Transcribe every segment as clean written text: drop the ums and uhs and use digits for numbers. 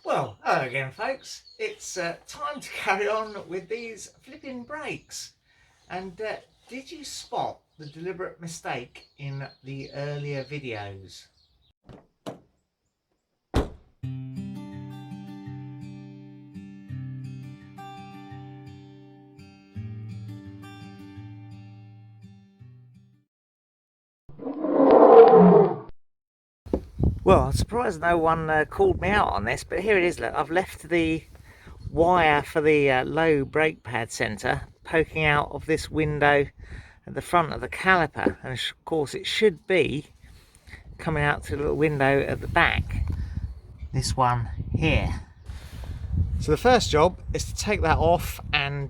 Well, hello again folks. It's time to carry on with these flipping brakes. And did you spot the deliberate mistake in the earlier videos? Well, I'm surprised no one called me out on this, but here it is. Look, I've left the wire for the low brake pad centre poking out of this window at the front of the caliper, and of course it should be coming out to the little window at the back, this one here. So the first job is to take that off and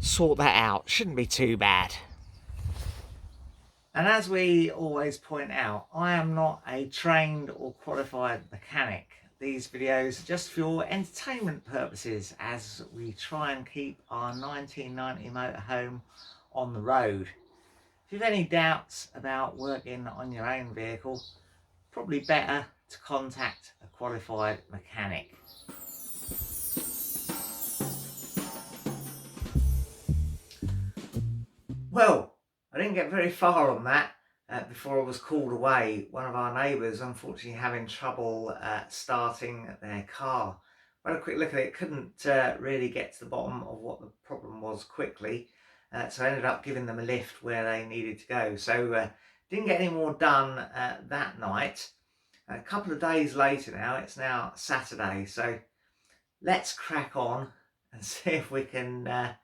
sort that out. Shouldn't be too bad. And as we always point out, I am not a trained or qualified mechanic. These videos are just for your entertainment purposes as we try and keep our 1990 motorhome on the road. If you've any doubts about working on your own vehicle, probably better to contact a qualified mechanic. Well, I didn't get very far on that before I was called away. One of our neighbours, unfortunately having trouble starting their car. I had a quick look at it, couldn't really get to the bottom of what the problem was quickly. So I ended up giving them a lift where they needed to go. So didn't get any more done that night. A couple of days later now, it's now Saturday. So let's crack on and see if we can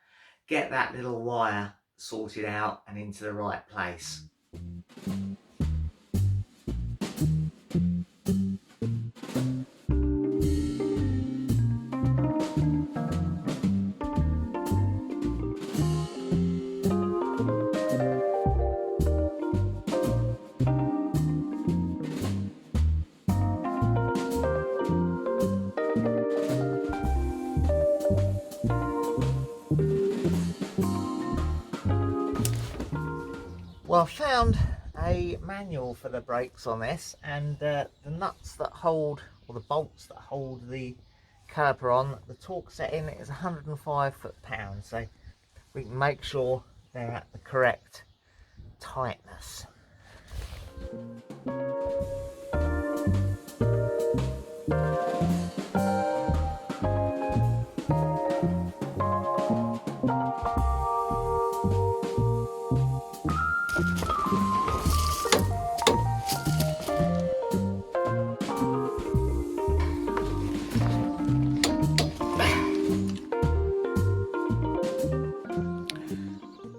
get that little wire sorted out and into the right place. Well, I found a manual for the brakes on this, and the nuts that hold, or the bolts that hold the caliper on, the torque setting is 105 foot-pound, so we can make sure they're at the correct tightness.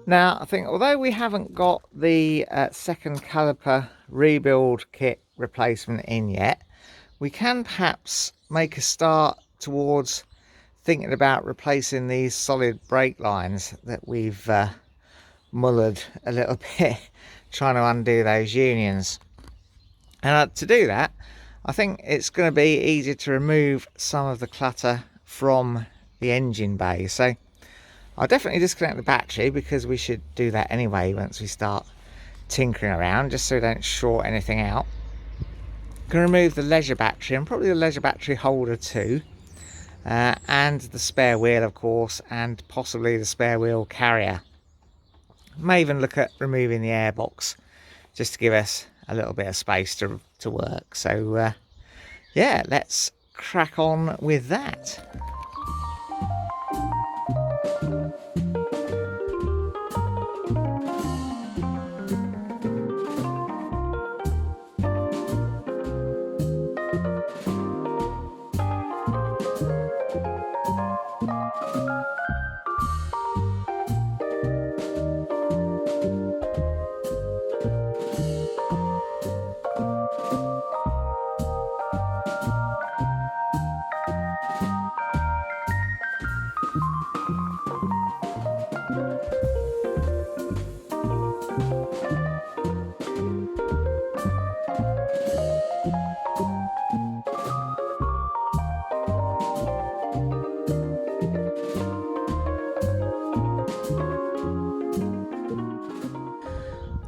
Now, I think although we haven't got the second caliper rebuild kit replacement in yet, we can perhaps make a start towards thinking about replacing these solid brake lines that we've mullered a little bit, trying to undo those unions. And to do that, I think it's going to be easier to remove some of the clutter from the engine bay. So I'll definitely disconnect the battery, because we should do that anyway once we start tinkering around, just so we don't short anything out. I'm going to remove the leisure battery, and probably the leisure battery holder too, and the spare wheel of course, and possibly the spare wheel carrier. May even look at removing the airbox just to give us a little bit of space to work. So yeah, let's crack on with that.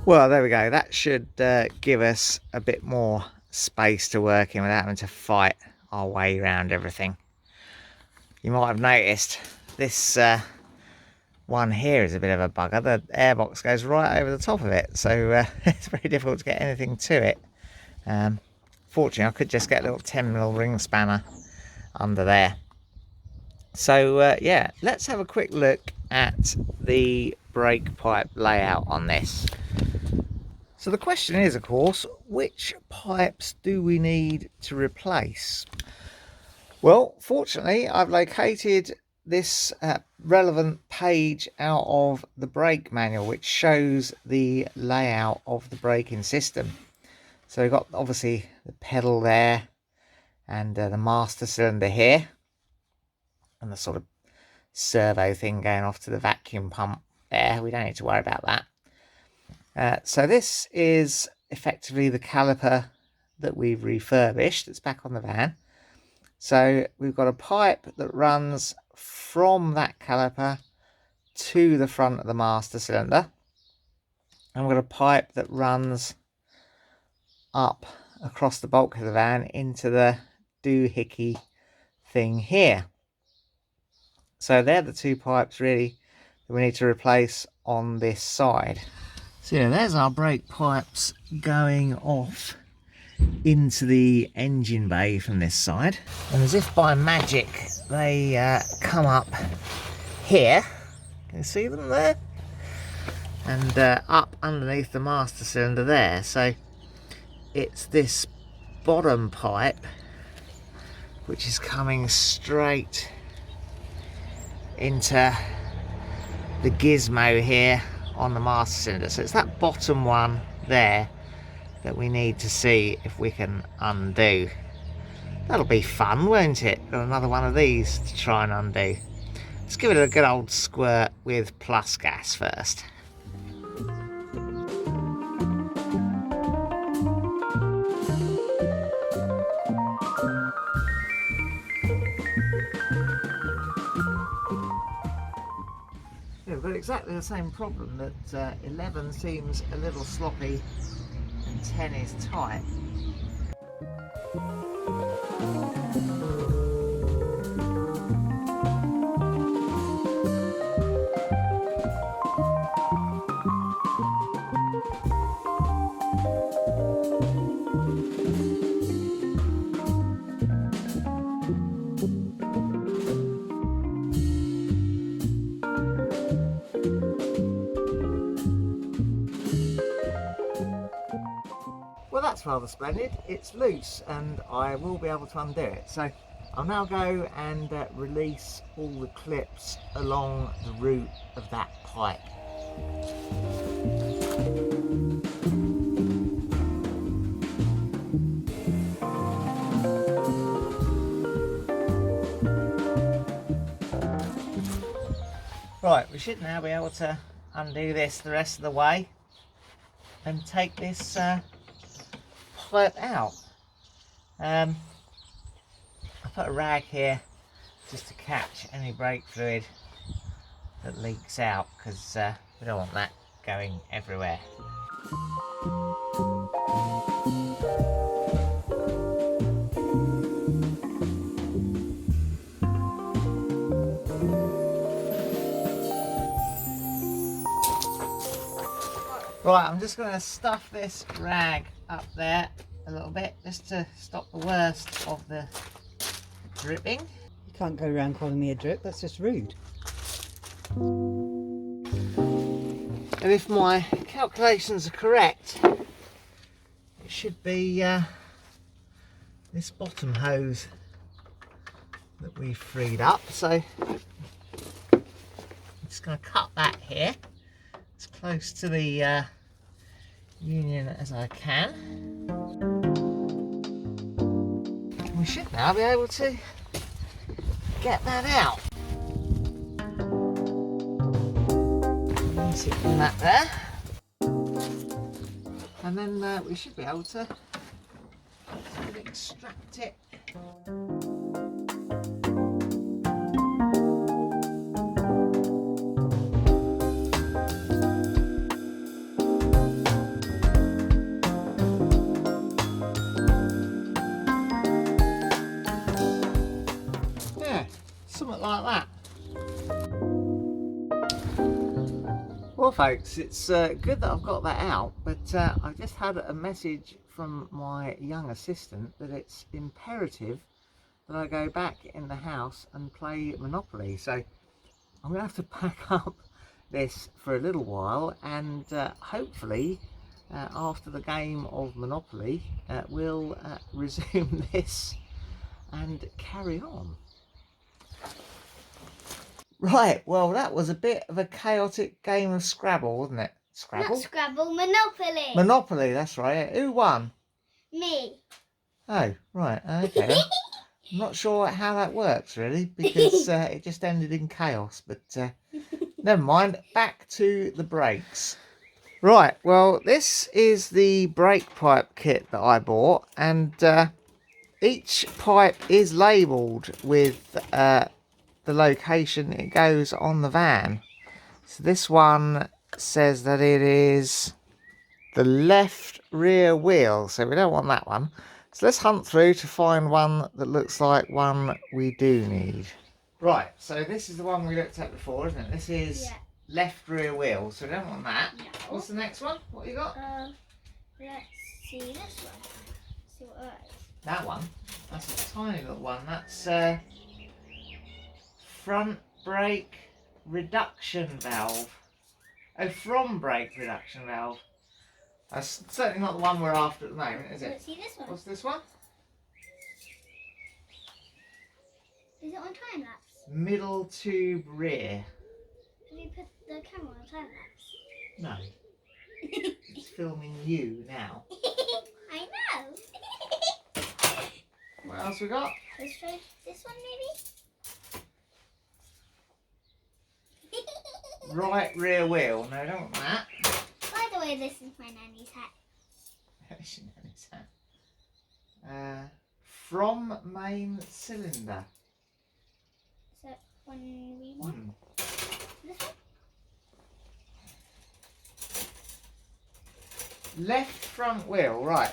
Well, there we go. That should give us a bit more space to work in without having to fight our way around everything. You might have noticed this one here is a bit of a bugger. The airbox goes right over the top of it, so it's very difficult to get anything to it. Fortunately, I could just get a little 10mm ring spanner under there. So yeah, let's have a quick look at the brake pipe layout on this. So the question is, of course, which pipes do we need to replace? Well, fortunately, I've located this relevant page out of the brake manual, which shows the layout of the braking system. So we've got obviously the pedal there, and the master cylinder here, and the sort of servo thing going off to the vacuum pump there. We don't need to worry about that. So this is effectively the caliper that we've refurbished. It's back on the van. So we've got a pipe that runs from that caliper to the front of the master cylinder, and we've got a pipe that runs up across the bulk of the van into the doohickey thing here. So they're the two pipes really that we need to replace on this side. So yeah, there's our brake pipes going off into the engine bay from this side, and as if by magic they come up here. Can you see them there? And up underneath the master cylinder there. So it's this bottom pipe which is coming straight into the gizmo here on the master cylinder. So it's that bottom one there that we need to see if we can undo. That'll be fun, won't it? Got another one of these to try and undo. Let's give it a good old squirt with plus gas first. We've got exactly the same problem, that 11 seems a little sloppy and 10 is tight. Well, that's rather splendid. It's loose and I will be able to undo it. So I'll now go and release all the clips along the root of that pipe. Right, we should now be able to undo this the rest of the way and take this pipe out. I put a rag here just to catch any brake fluid that leaks out, because we don't want that going everywhere. Right, I'm just going to stuff this rag up there a little bit just to stop the worst of the dripping. You can't go around calling me a drip, that's just rude. And if my calculations are correct, it should be this bottom hose that we freed up. So I'm just going to cut that here as close to the union as I can. We should now be able to get that out. Sit on that there, and then we should be able to extract it. Something like that. Well folks, it's good that I've got that out, but I just had a message from my young assistant that it's imperative that I go back in the house and play Monopoly. So I'm going to have to pack up this for a little while, and hopefully after the game of Monopoly we'll resume this and carry on. Right, well that was a bit of a chaotic game of Scrabble, wasn't it? Scrabble? Not Scrabble, Monopoly. Monopoly, that's right. Who won? Me. Oh, right, okay. I'm not sure how that works really, because it just ended in chaos, but never mind. Back to the brakes. Right, well this is the brake pipe kit that I bought, and each pipe is labelled with the location it goes on the van. So this one says that it is the left rear wheel, so we don't want that one. So let's hunt through to find one that looks like one we do need. Right, so this is the one we looked at before, isn't it? This is left rear wheel, so we don't want that. No. What's the next one? What you got? Let's see this one. See what that is. That one? That's a tiny little one. That's front brake reduction valve. Oh, from brake reduction valve. That's certainly not the one we're after at the moment, is it? Let's see this one. What's this one? Is it on time lapse? Middle tube rear. Have you put the camera on time lapse? No. It's filming you now. I know. What else we got? Let's try this one maybe. Right rear wheel. No, don't want that. By the way, this is my nanny's hat. From main cylinder. So when we want this one. Left front wheel, right.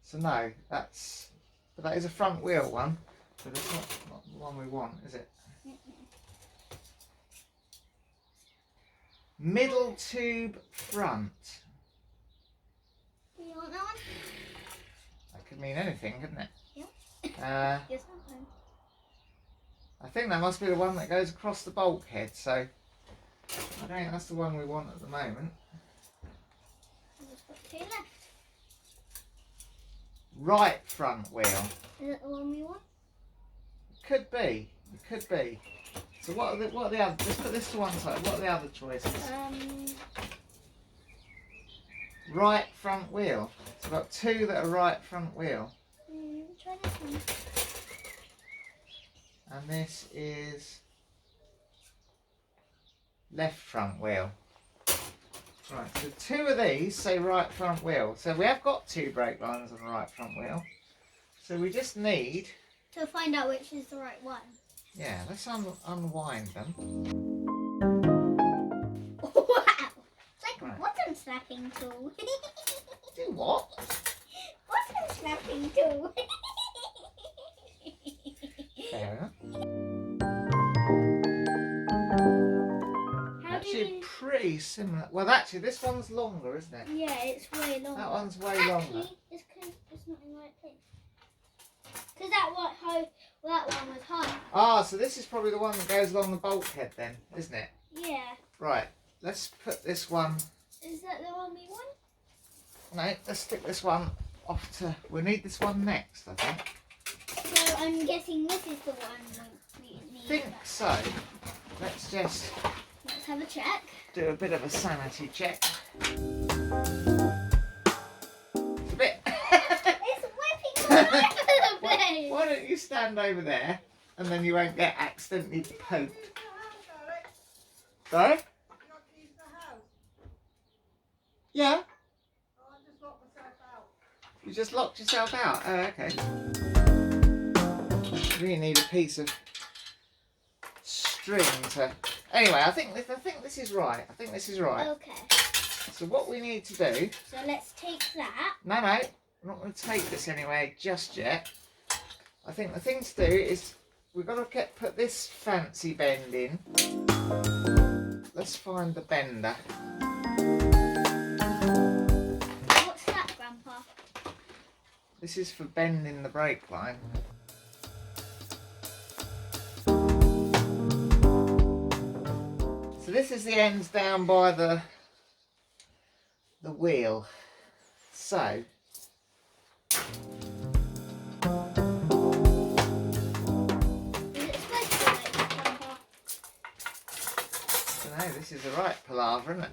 So no, but that is a front wheel one, but it's not the one we want, is it? Middle tube front. Do you want that one? That could mean anything, couldn't it? Yeah. Yes, one. I think that must be the one that goes across the bulkhead, so I don't think that's the one we want at the moment. I'll just put two left. Right front wheel. Is it the one we want? Could be. It could be. So what are the other? Let's put this to one side. What are the other choices? Right front wheel. So we've got two that are right front wheel. Try this one. And this is left front wheel. Right, so two of these say right front wheel. So we have got two brake lines on the right front wheel. So we just need... To find out which is the right one. Yeah, let's unwind them. Wow! It's like Right. a button snapping tool. Do what? Button snapping tool. Fair enough. How do Actually, you... pretty similar. Well, actually, this one's longer, isn't it? Yeah, it's way longer. That one's way longer. Actually, it's not in the right place. Because that one was high. Ah, so this is probably the one that goes along the bulkhead then, isn't it? Yeah. Right, let's put this one... Is that the one we want? No, let's stick this one off to... We'll need this one next, I think. So I'm guessing this is the one we need. I think so. Let's just Let's have a check. do a bit of a sanity check. It's a bit... It's whipping all over the place. Why don't you stand over there and then you won't get accidentally poked. Sorry? Yeah? You just locked yourself out? Oh, okay. You really need a piece of string to... Anyway, I think this is right. I think this is right. Okay. So what we need to do... So let's take that. No, I'm not going to take this anyway just yet. I think the thing to do is we're going to put this fancy bend in. Let's find the bender. What's that, Grandpa? This is for bending the brake line. So this is the ends down by the wheel. So this is the right palaver, isn't it?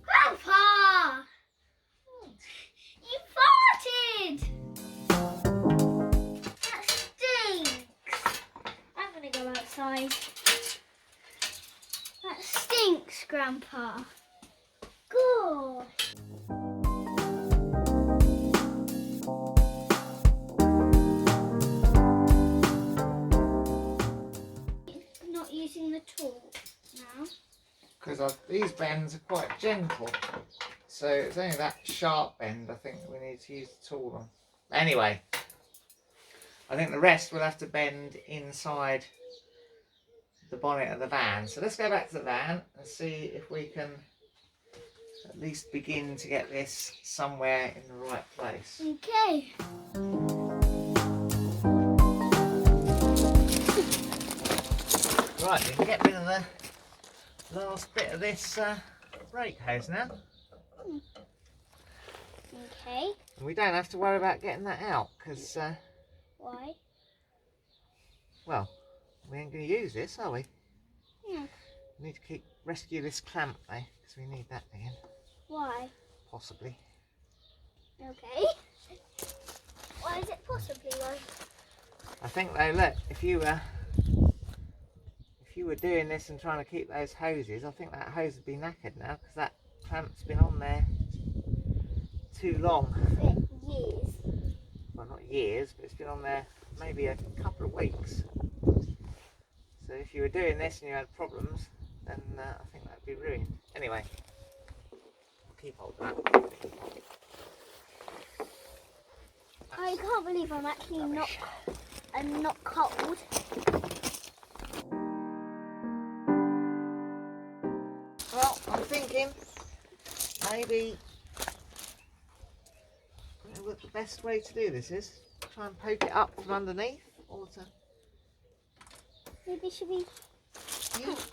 Grandpa! You farted! That stinks! I'm gonna go outside. That stinks, Grandpa. Gosh. Not using the tool now. Because these bends are quite gentle. So it's only that sharp bend I think we need to use the tool on. Anyway, I think the rest we'll have to bend inside the bonnet of the van. So let's go back to the van and see if we can at least begin to get this somewhere in the right place. Okay. Right, we can get rid of the last bit of this brake hose now. Okay. And we don't have to worry about getting that out because, Why? well, we ain't going to use this, are we? Yeah. We need to rescue this clamp though, because we need that again, Why? possibly. Okay. Why is it possibly why? I think though, look, if you were doing this and trying to keep those hoses, I think that hose would be knackered now because that clamp's been on there too long. For years. Well, not years, but it's been on there maybe a couple of weeks. So if you were doing this and you had problems, then I think that would be ruined. Anyway, I'll keep hold of that. I can't believe I'm actually not cold. Well, I'm thinking maybe what the best way to do this is try and poke it up from underneath, or to Maybe should we?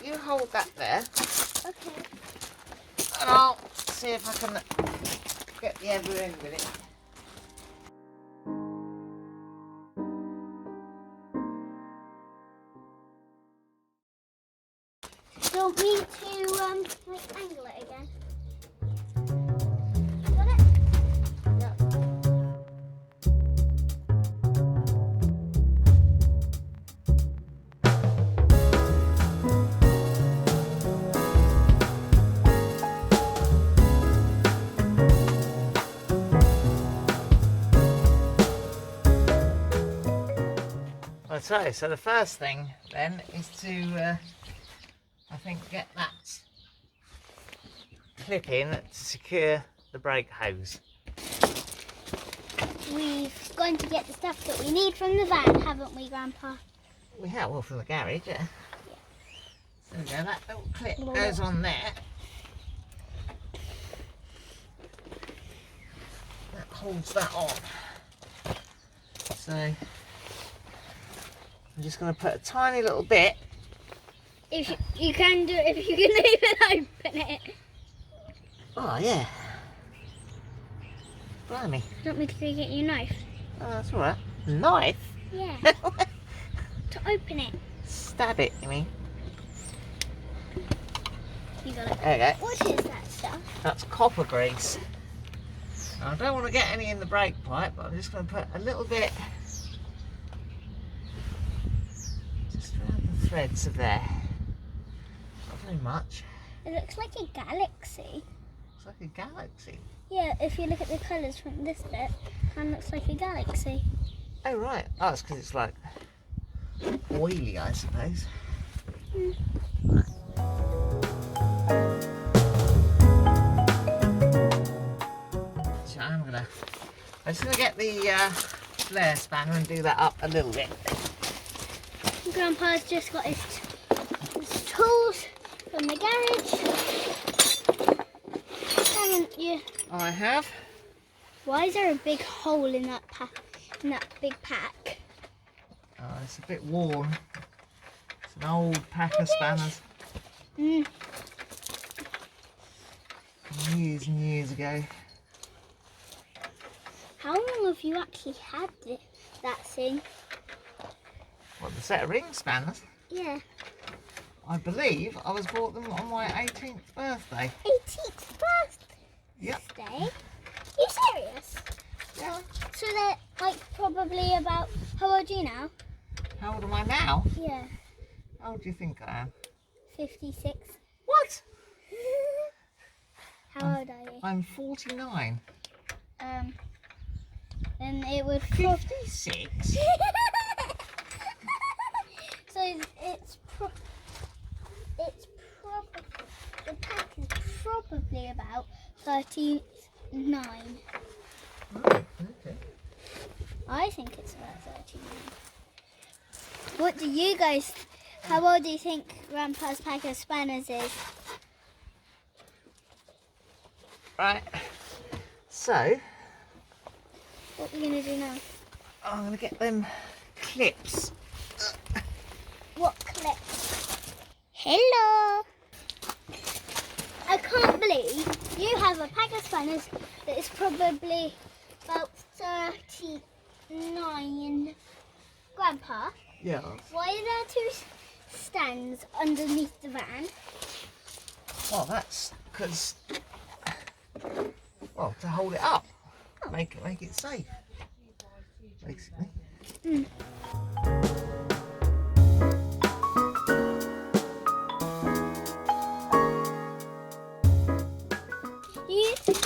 you hold that there, Okay. and I'll see if I can get the other end with it. Do you want me to angle it again? Got it? Yeah. So the first thing then is to, I think, get that clip in to secure the brake hose. We've gone to get the stuff that we need from the van, haven't we, Grandpa? We have, well, from the garage, yeah. So there we go, that little clip goes on there. That holds that on. So I'm just going to put a tiny little bit. If you can do it, if you can even open it. Oh yeah. Blimey. Do you want me to go get your knife? Oh, that's alright. Knife? Yeah. To open it. Stab it, you mean? You got it. There you go. What is that stuff? That's copper grease. Now, I don't want to get any in the brake pipe, but I'm just going to put a little bit just around the threads of there. Not very much. It looks like a galaxy. It's like a galaxy. Yeah, if you look at the colours from this bit, it looks like a galaxy. Oh right, oh it's because it's like oily, I suppose. So I'm just gonna get the flare spanner and do that up a little bit. Grandpa's just got his tools from the garage. Haven't you? I have. Why is there a big hole in that big pack? Oh, it's a bit worn. It's an old pack of spanners. Mm. Years and years ago. How long have you actually had that thing? What, the set of ring spanners? Yeah. I believe I was bought them on my 18th birthday. 18th birthday? Yep. You serious? Yeah. So they're like probably about, how old are you now? How old am I now? Yeah. How old do you think I am? 56. What? How old are you? I'm 49. Then it would 56? So it's probably the pack is probably about 39. Right, okay. I think it's about 39. What do you guys? How old do you think Grandpa's pack of spanners is? Right. So, What are we gonna do now? I'm going to get them clips. What clips? Hello. I can't believe you have a pack of spanners that is probably about 39. Grandpa, Yeah. why are there two stands underneath the van? Well, that's because, well, to hold it up, make it safe, basically. Mm.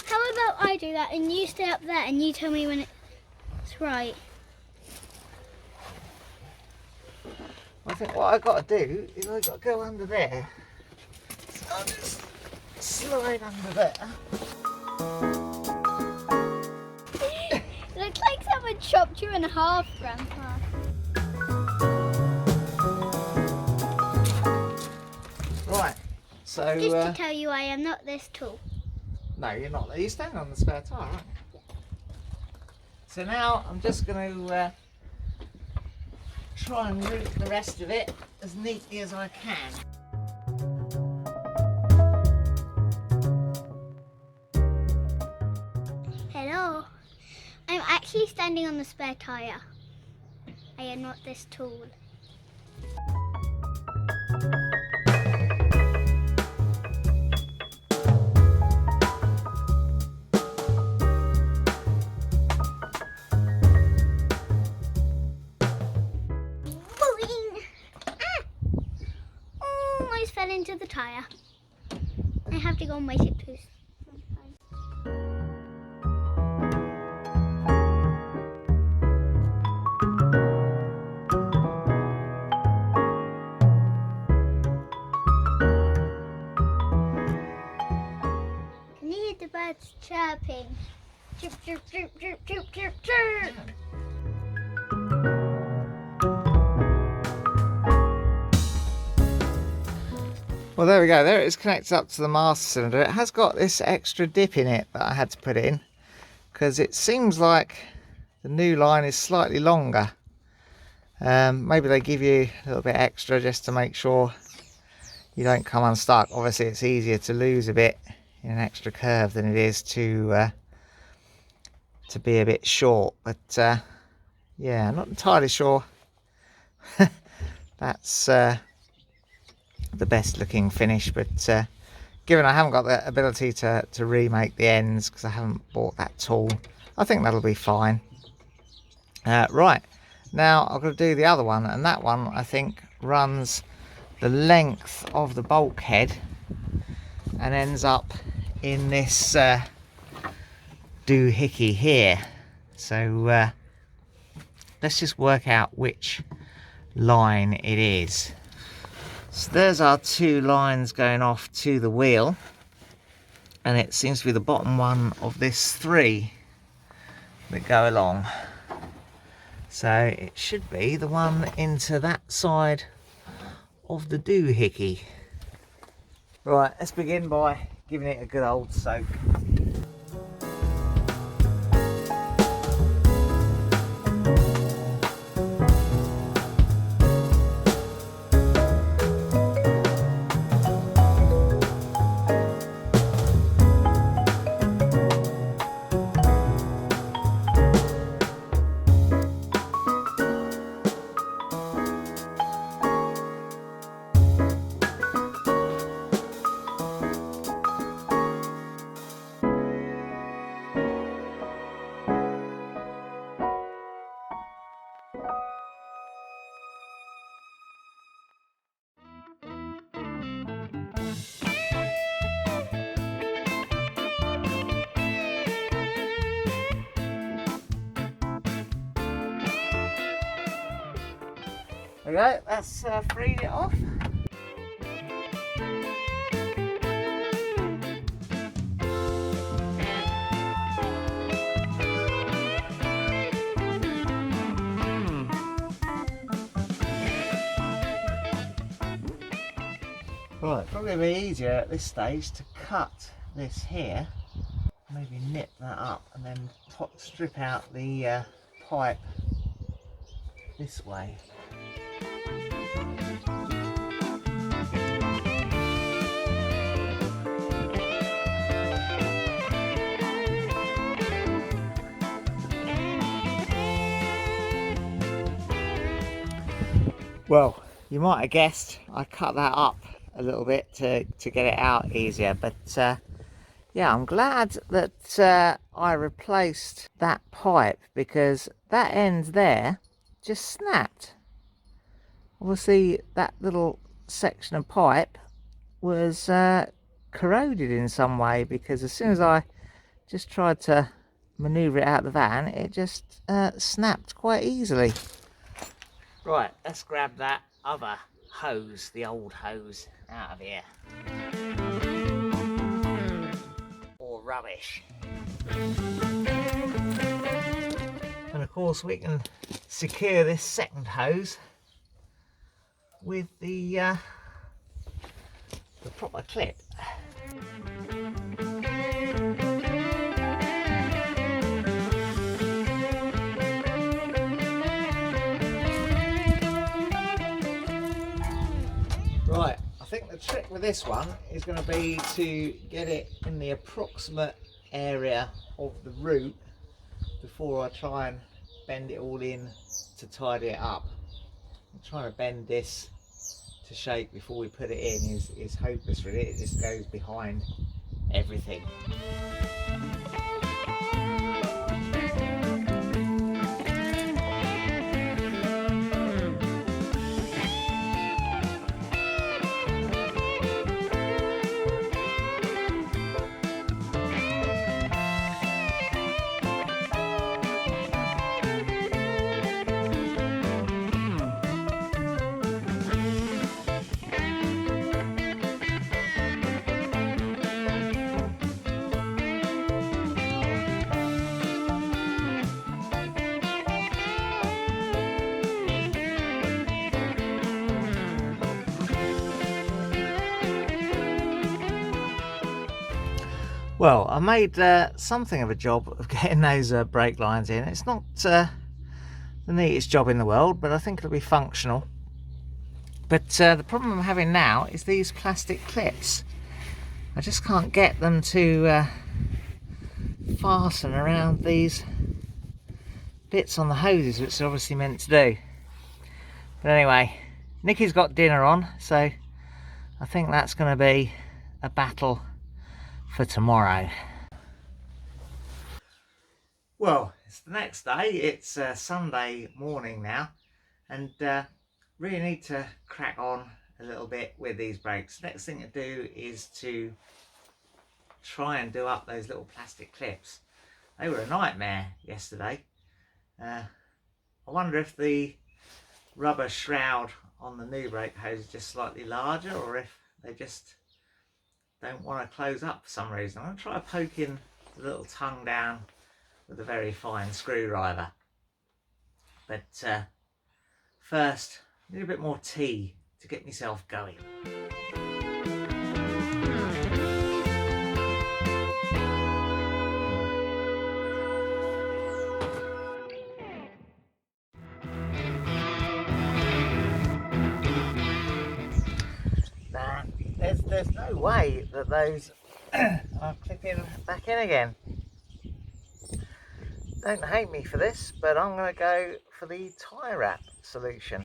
How about I do that and you stay up there and you tell me when it's right? I think what I've got to do is I've got to go under there. So I'll just slide under there. It looks like someone chopped you in half, Grandpa. Right, so... Just to tell you, I am not this tall. No, you're not. You're standing on the spare tyre, aren't you? So now I'm just going to try and route the rest of it as neatly as I can. Hello. I'm actually standing on the spare tyre. I am not this tall. Fell into the tyre. I have to go on my tiptoes. Can you hear the birds chirping? Chirp, chirp, chirp, chirp, chirp, chirp, chirp. Well, there we go. There it is, connected up to the master cylinder. It has got this extra dip in it that I had to put in because it seems like the new line is slightly longer. Maybe they give you a little bit extra just to make sure you don't come unstuck. Obviously, it's easier to lose a bit in an extra curve than it is to be a bit short. But yeah, I'm not entirely sure that's the best looking finish, but given I haven't got the ability to remake the ends because I haven't bought that tool, I think that'll be fine. Right, now I've got to do the other one, and that one I think runs the length of the bulkhead and ends up in this doohickey here. So let's just work out which line it is. So there's our 2 lines going off to the wheel, and it seems to be the bottom one of this 3 that go along. So it should be the one into that side of the doohickey. Right, let's begin by giving it a good old soak. There we go, that's freed it off. Right, probably be easier at this stage to cut this here, maybe nip that up and then strip out the pipe this way. Well, you might have guessed I cut that up a little bit to get it out easier, but yeah, I'm glad that I replaced that pipe, because that end there just snapped. Obviously that little section of pipe was corroded in some way, because as soon as I just tried to maneuver it out of the van, it just snapped quite easily. Right, let's grab that other hose, the old hose, out of here. Or rubbish. And of course we can secure this second hose with the proper clip. Right, I think the trick with this one is going to be to get it in the approximate area of the root before I try and bend it all in to tidy it up. I'm trying to bend this to shape before we put it in is hopeless really, it just goes behind everything. Well, I made something of a job of getting those brake lines in. It's not the neatest job in the world, but I think it'll be functional. But the problem I'm having now is these plastic clips. I just can't get them to fasten around these bits on the hoses, which they're obviously meant to do. But anyway, Nikki's got dinner on, so I think that's going to be a battle for tomorrow. Well, it's the next day. It's Sunday morning now, and really need to crack on a little bit with these brakes. Next thing to do is to try and do up those little plastic clips. They were a nightmare yesterday. I wonder if the rubber shroud on the new brake hose is just slightly larger, or if they just don't want to close up for some reason. I'm going to try poking the little tongue down with a very fine screwdriver. But first, I need a bit more tea to get myself going. Nah, there's no way that those are clipping back in again. Don't hate me for this, but I'm going to go for the tie wrap solution.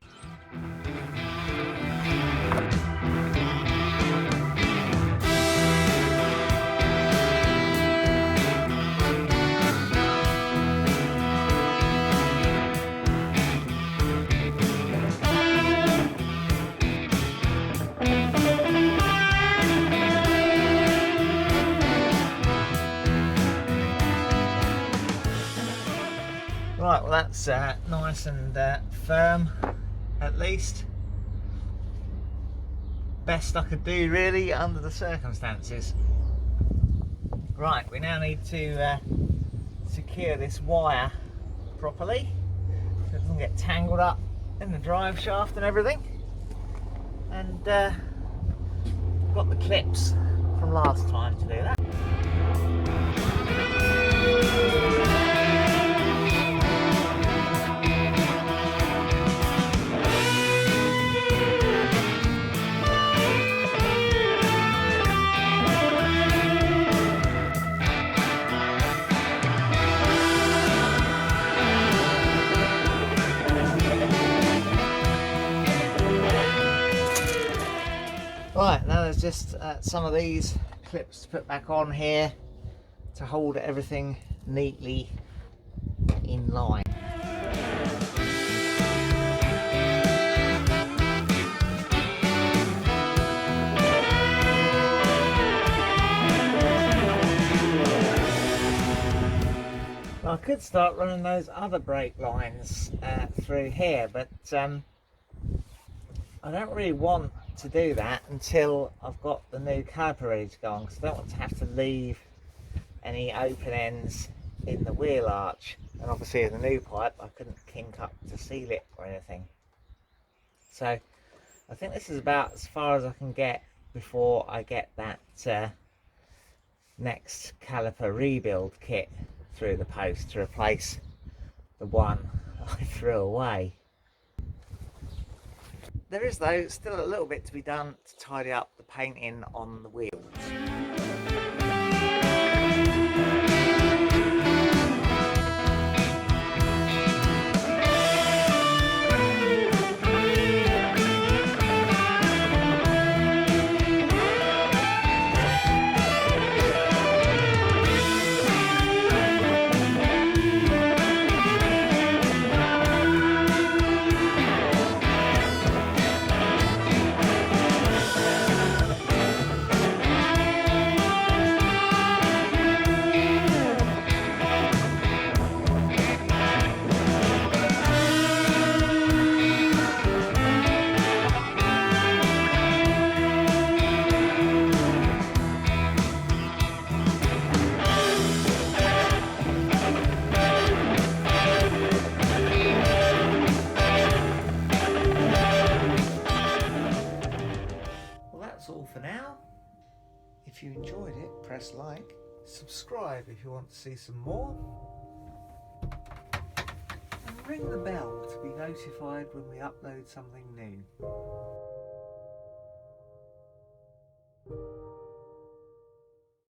Right, well that's nice and firm, at least. Best I could do really under the circumstances. Right, we now need to secure this wire properly so it doesn't get tangled up in the drive shaft and everything. And got the clips from last time to do that. Right, now there's just some of these clips to put back on here to hold everything neatly in line. Well, I could start running those other brake lines through here, but I don't really want to do that until I've got the new caliper ready to go on, because I don't want to have to leave any open ends in the wheel arch, and obviously with the new pipe I couldn't kink up to seal it or anything. So I think this is about as far as I can get before I get that next caliper rebuild kit through the post to replace the one I threw away. There is though still a little bit to be done to tidy up the painting on the wheels. For now. If you enjoyed it, press like, subscribe if you want to see some more, and ring the bell to be notified when we upload something new.